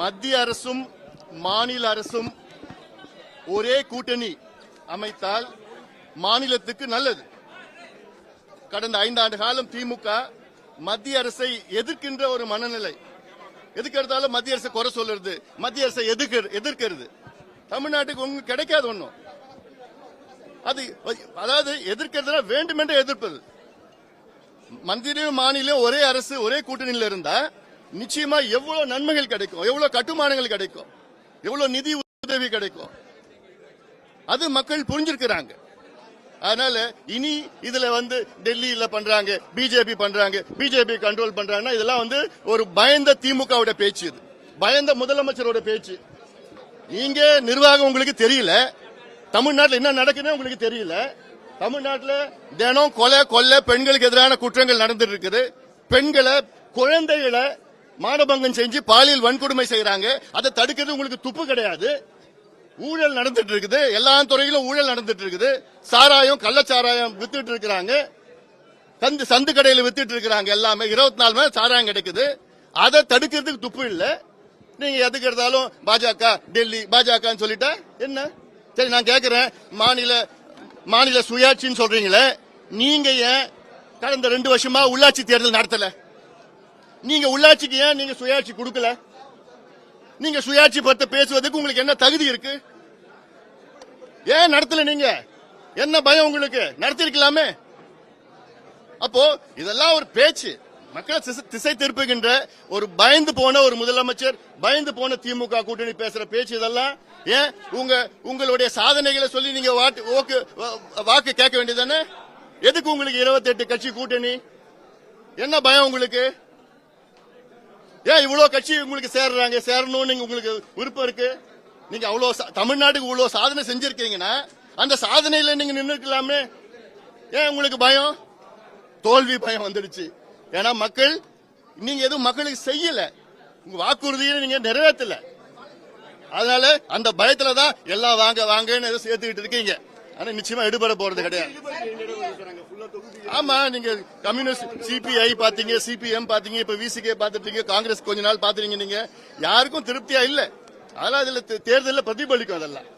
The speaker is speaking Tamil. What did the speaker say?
மத்திய அரசும் மாநில அரசும் ஒரே கூட்டணி அமைத்தால் மாநிலத்துக்கு நல்லது. கடந்த 5 ஆண்டு காலம் திமுக மத்திய அரசை எதிர்க்கின்ற ஒரு மனநிலை. எதுக்கு எடுத்தாலும் மத்திய அரசை குறை சொல்றது, மத்திய அரசை எதிர்க்கிறது. தமிழ்நாட்டுக்கு உங்களுக்கு கிடைக்காது ஒண்ணும். அது அதாவது எதிர்க்கிறதுனா வேண்டுமென்றே எதிர்ப்பது. மந்திரியும் மாநிலம் ஒரே அரசு ஒரே கூட்டணியில் இருந்தா நிச்சயமா எவ்வளவு நன்மைகள் கிடைக்கும், எவ்வளவு கட்டுமானங்கள் கிடைக்கும், எவ்வளவு நிதி உதவி கிடைக்கும், அது மக்கள் புரிஞ்சிருக்கிறாங்க. அதனால இனி இதுல டெல்லியில பண்றாங்க, பிஜேபி பண்றாங்க, பிஜேபி கண்ட்ரோல் பண்றாங்கன்னா இதெல்லாம் ஒரு பயந்த திமுகவோட பேச்சு, இது பயந்த முதலமைச்சரோட பேச்சு. நீங்க நிர்வாகம் உங்களுக்கு தெரியல, தமிழ்நாட்டில் என்ன நடக்குன்னு உங்களுக்கு தெரியல. தமிழ்நாட்டில் தினம் கொலை கொள்ளை பெண்களுக்கு எதிரான குற்றங்கள் நடந்துட்டு இருக்குது. பெண்களை குழந்தைகளை மானபங்கம் செஞ்சு பாலியல் வன்கொடுமை செய்யறாங்க. அதை தடுக்கிறது உங்களுக்கு துப்பு கிடையாது. ஊழல் நடந்துட்டு இருக்குது, எல்லா துறையிலும் ஊழல் நடந்துட்டு இருக்குது. சாராயம் கள்ளச்சாராயம் வித்துட்டு இருக்கிறாங்க, சந்து கடையில் வித்துட்டு இருக்கிறாங்க. எல்லாமே 24 மணி நேரம் சாராயம் கிடைக்குது. அதை தடுக்கிறதுக்கு துப்பு இல்ல. நீங்க எதுக்கு எடுத்தாலும் பாஜக டெல்லி பாஜக சொல்லிட்டா என்ன? சரி, நான் கேட்கிறேன், மாநில சுயாட்சின்னு சொல்றீங்களே, நீங்க ஏன் கடந்த 2 வருஷமா உள்ளாட்சி தேர்தல் நடத்தல? நீங்க உள்ளாட்சிக்கு ஏன் நீங்க சுயாட்சி கொடுக்கல? நீங்க சுயாட்சி பத்தி பேசுவதற்கு உங்களுக்கு என்ன தகுதி இருக்கு? ஏன் நடத்தல? நீங்க என்ன பயம் உங்களுக்கு? நடத்திருக்கலாமே. அப்போ இதெல்லாம் ஒரு பேச்சு, மக்களை திசை திருப்புகின்ற ஒரு பயந்து போன ஒரு முதலமைச்சர், பயந்து போன திமுக கூட்டணி பேசுற பேச்சு இதெல்லாம். ஏன் உங்களுடைய சாதனைகளை சொல்லி நீங்க வாக்கு கேட்க வேண்டியதானே? எதுக்கு உங்களுக்கு 28 கட்சி கூட்டணி? என்ன பயம் உங்களுக்கு? ஏன் இவ்வளவு கட்சி உங்களுக்கு சேரணும்னு உங்களுக்கு விருப்பம் இருக்கு? நீங்க அவ்வளவு தமிழ்நாட்டுக்கு இவ்வளவு சாதனை செஞ்சிருக்கீங்கன்னா அந்த சாதனையில நீங்க நின்று இருக்கலாமே. ஏன் உங்களுக்கு பயம்? தோல்வி பயம் வந்துடுச்சு. ஏன்னா மக்கள், நீங்க எதுவும் மக்களுக்கு செய்யல, உங்க வாக்குறுதியை நீங்க நிறைவேற்றல. அதனால அந்த பயத்துலதான் எல்லாம் வாங்க வாங்கன்னு சேர்த்துக்கிட்டு இருக்கீங்க. ஆனா நிச்சயமா எடுபட போறது கிடையாது. ஆமா, நீங்க கம்யூனிஸ்ட் சிபிஐ பாத்தீங்க, சிபிஎம் பாத்தீங்க, இப்ப விசிகே பாத்துட்டீங்க, காங்கிரஸ் கொஞ்ச நாள் பாத்துறீங்க. நீங்க யாருக்கும் திருப்தியா இல்ல. அதெல்லாம் இதுல தேர்தலில் பிரதிபலிக்கும். அதெல்லாம்